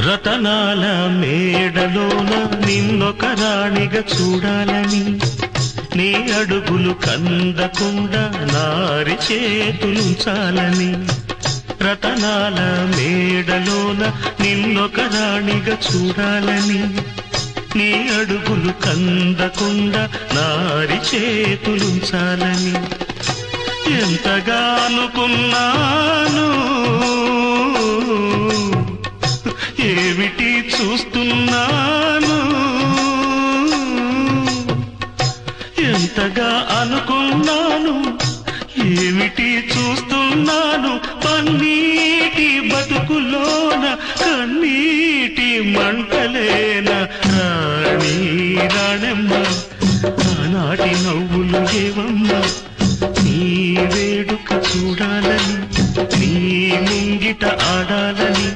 రతనాల మేడలోన నిన్నొక రాణిగా చూడాలని, నీ అడుగులు కందకుండా నారి చేతులుంచాలని. రతనాల మేడలోన నిన్నొక రాణిగా చూడాలని, నీ అడుగులు కందకుండా నారి చేతులుంచాలని. ఎంతగా అనుకున్నాను, ఏమిటి చూస్తున్నాను. ఎంతగా అనుకున్నాను, ఏమిటి చూస్తున్నాను. పన్నీటి బతుకులోన కన్నీటి మంటలేన రాణి రాణమ్మ. ఆనాటి నవ్వులు ఏవమ్మ, నీ వేడుక చూడాలని, నీ ముంగిట ఆడాలని.